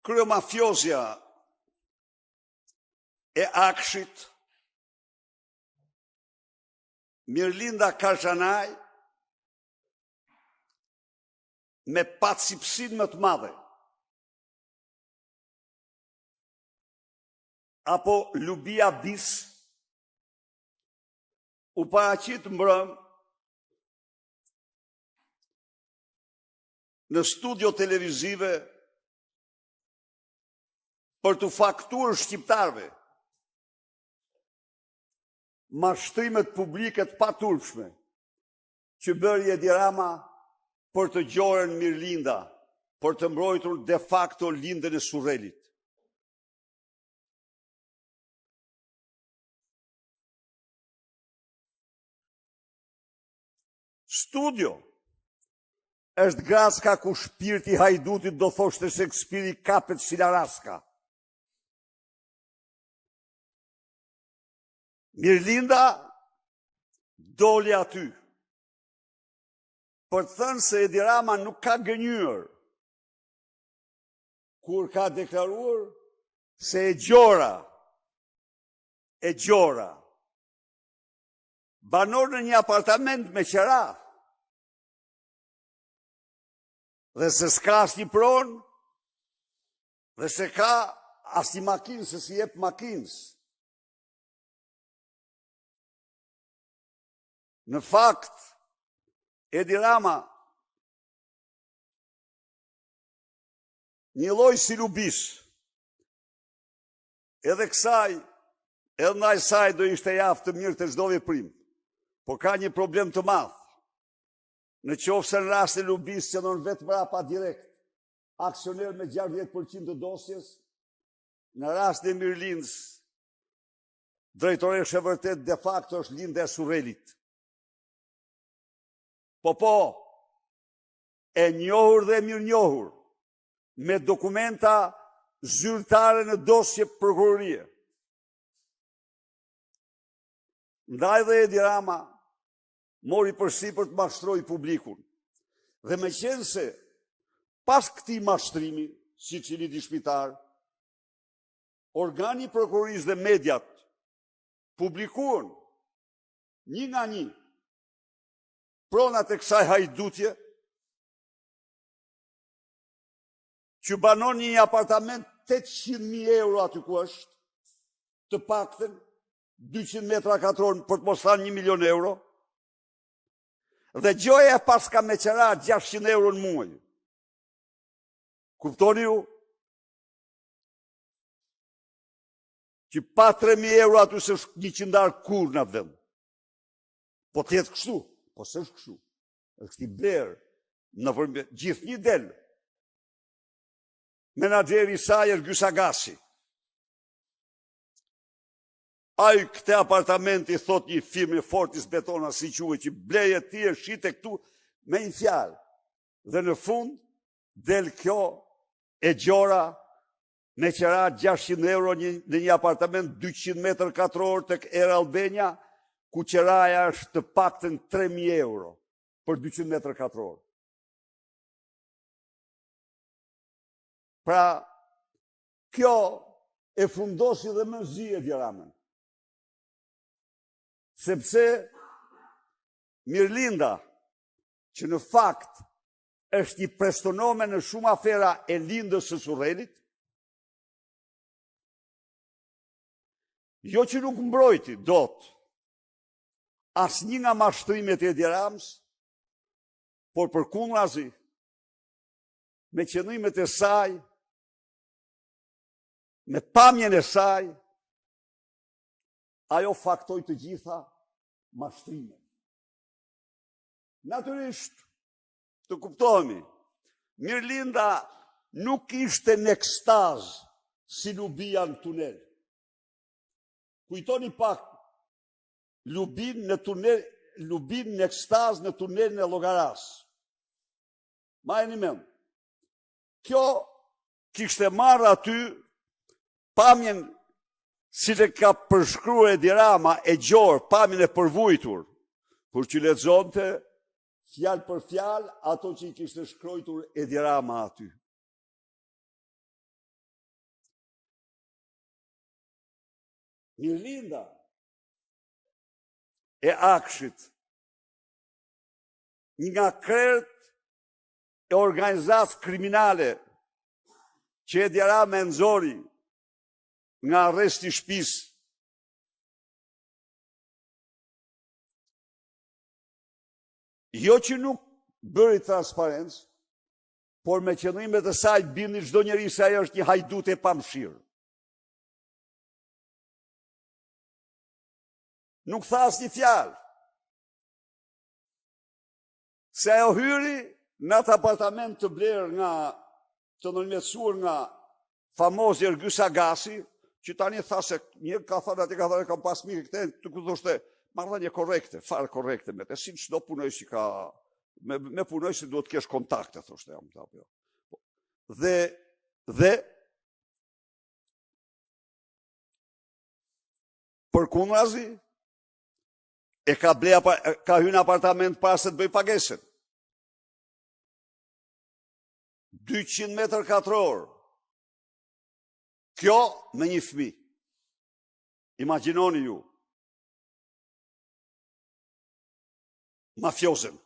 Kryemafjozja e Akshit, Mirlinda Karzhanaj, me pacipsin më të madhe, apo Lubia Bis, u paraqit mbrëm në studio televizive për të faktuar shqiptarve mashtrimet publike të paturpshme që bëri Edi Rama për të gjorën Mirlinda, për të mbrojtur de facto lindën e Surrelit. Studio është graska ku shpirti hajdutit do thoshte Shakespeare kapet si laraska. Mirlinda doli aty për të thënë se Edi Rama nuk ka gënjur kur ka deklaruar se e gjora banor në një apartament me qera dhe se s'ka as një pronë dhe se ka as një makinë se si jep makinës. Në fakt, Edi Rama, një lloj si Lubis, edhe ndaj saj do ishte javë të mirë të çdo veprim, por ka një problem të madh. Në qoftë se në rast e Lubis që non vetë mbrapa direkt, aksioner me 60% të dosjes, në rast e Mirlindës, drejtoresha e vërtet de facto është lindja e Surrelit. Po, e njohur dhe mirë njohur, me dokumenta zyrtare në dosje prokurorie. Ndaj dhe Edi Rama mori përsipër të mashtroi publikun. Dhe me qenë se pas këtij mashtrimi, si cili dishpitar, organi i prokurorisë dhe mediat publikuan një nga një pronat e kësaj hajdutje, që banon një apartament 800.000 euro aty ku është, të paktën 200 metra katror për të mos thënë 1 milion euro, dhe gjoja e paska me qera 600 euro në muaj. Kuptoni ju? Që pa 3.000 euro aty se është një qindar kur në vend. Po të jetë kështu. Po së është kështu, është i blerë, në përmbet, gjithë një del. Menaxheri i saj është Gjysagasi. Ai këte apartamenti, thot një firmë Fortis Betona, si quhet, që bleje ti e shite këtu me një fjalë. Dhe në fund, del kjo e gjora me qera 600 euro në një apartament 200 metër katror tek Era Albania, ku qeraja është të paktën 3.000 euro për 200 metër katror. Pra, kjo e fundosi dhe më zi Edi Ramën. Sepse Mirlinda, që në fakt është një prestonome në shumë afera e lindës së Surrelit, jo që nuk mbrojti, dot, as një nga mashtrimet e Edi Ramës, por përkundrazi, me qëndrimet e saj, me pamjen e saj, ajo faktoi të gjitha mashtrimet. Natyrisht, të kuptohemi, Mirlinda nuk ishte në ekstaz si Lubia në tunel. Kujtoni pak Lubin në ekstaz në tunelin e Llogaras. Ma e një mend. Kjo kishte marrë aty pamjen si që ka përshkruar Edi Rama e gjorë, pamjen e përvujtur, kur që lexonte fjalë për fjalë ato që i kishte shkruar Edi Rama aty. Mirlinda e Akshit, një nga krerët e organizatës kriminale që Edi Rama e nxori nga arresti i shtëpisë. Jo që nuk bëri transparencë, por me qëllimet e saj bindi çdo njeri se ajo është një hajdut e pamshirë. Nuk tha asnjë fjalë. Se ajo hyri në atë apartament të blerë nga, të nënvetësuar nga famozi Ergys Agasi, që tani tha se një ka thënë atë ka thënë kam pas mirë këthe, të ku thoshte marrëdhënie korrekte, fare korrekte me të, si çdo punojës që ka me punojës që duhet të kesh kontakte, thoshte jam të apo jo. Dhe përkundrazi e ka hyrë në apartament pas se të bëj pagesën. 200 metër katror. Kjo me një fëmijë. Imagjinoni ju. Mafiozen.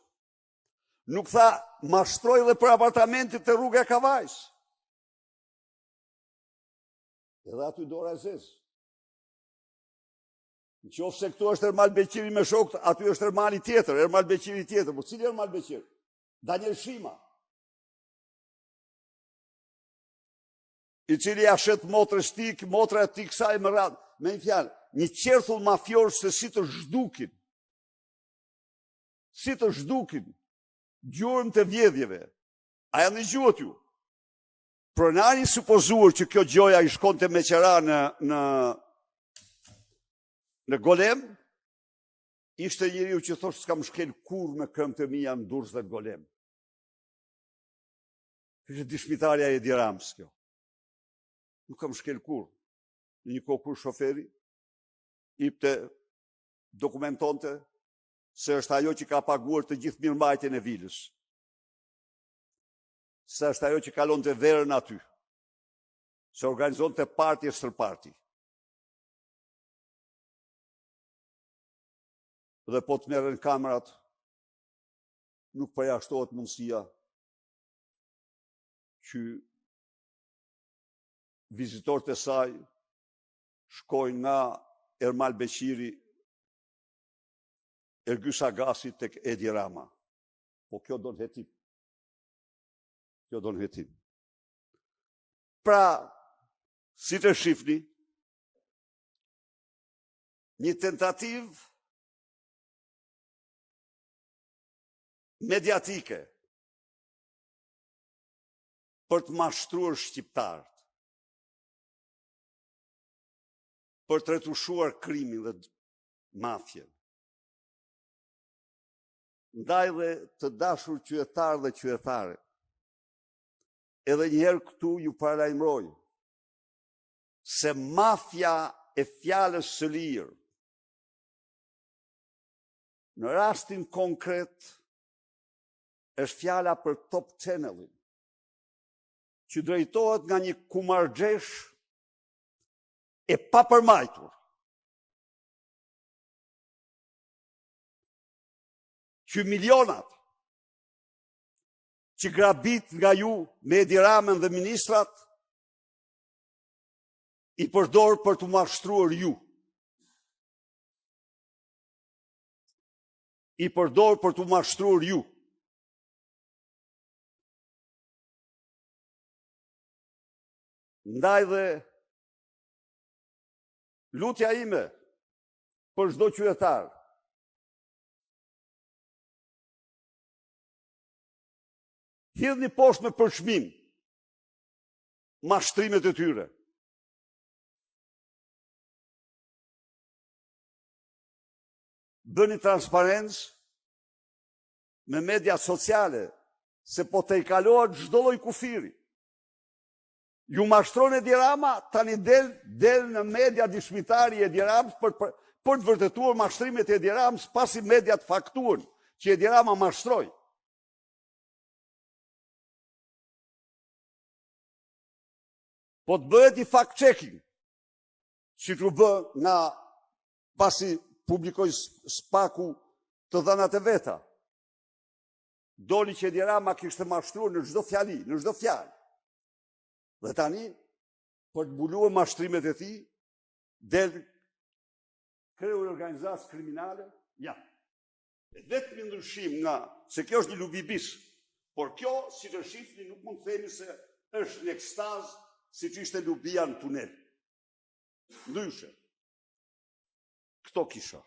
Nuk tha, mashtroj dhe për apartamentit të rruga e Kavajës. Edhe aty dora e zezë. Në qofë se këtu është Ermal Beqiri me shokët, aty është Ermali tjetër, Ermal Beqiri tjetër. Po cili Ermal Beqiri? Daniel Shima. I cili ja shet motrës tik, motra e ti kësaj më radhë. Me një fjalë, një qerthull mafior se si të zhdukin. Si të zhdukin. Gjurëm të vjedhjeve. A janë në gjuhët ju? Pronari supozuar që kjo gjoja i shkonte me qera në Golem, ishte njeriu që thoshtë s'kam shkel kur me këmbë të mija në Durrës dhe Golem. Kështë dishmitarja e Edi Ramës kjo. Nuk kam shkel kur. Në një kohë kur shoferi, ipte dokumentonte se është ajo që ka paguar të gjithë mirëmbajtjen e vilës. Se është ajo që kalon të verën aty. Se organizon të parti e stër parti. Dhe po të merren kamerat, nuk përjashtohet mundësia që vizitorët e saj shkojnë nga Ermal Beqiri, Ergys Agasi tek Edi Rama. Po kjo do në hetim. Kjo do në hetim. Pra, si të shifni, një tentativë mediatike për të mashtruar shqiptarët, për të retushuar krimin dhe mafjen. Ndaj dhe të dashur qytetar dhe qytetare, edhe njëherë këtu ju paralajmëroj se mafja e fjalës së lirë, në rastin konkret, është fjala për Top Channelin, që drejtohet nga një kumargjesh e papërmajtur. Që milionat që grabit nga ju me Edi Ramën dhe ministrat, i përdor për të mashtruar ju. I përdor për të mashtruar ju. Ndaj dhe lutja ime për çdo qytetar, hidhni poshtë me përçmim mashtrimet e tyre. Bëni transparencë me media sociale, se po të i kalohet çdo lloj kufiri. Ju mashtron Edi Rama, tani del në media dishmitari Edi Ramës për të vërtetuar mashtrimet e Edi Ramës, pasi mediat faktuan që Edi Rama mashtroi. Po të bëhet i fact-checking, si që bë nga pasi publikoj Spaku të dhënat e veta. Doli që Edi Rama kishte mashtruar në çdo fjali, në çdo fjalë. Dhe tani, për të mbuluar mashtrimet e tij, del kreu i organizatës kriminale, ja. Vetëm ndryshim nga, se kjo është një lubibis, por kjo, si të shifni, nuk mund të themi se është në ekstaz, si që ishte lubia në tunel. Ndryshe. Këto kisha.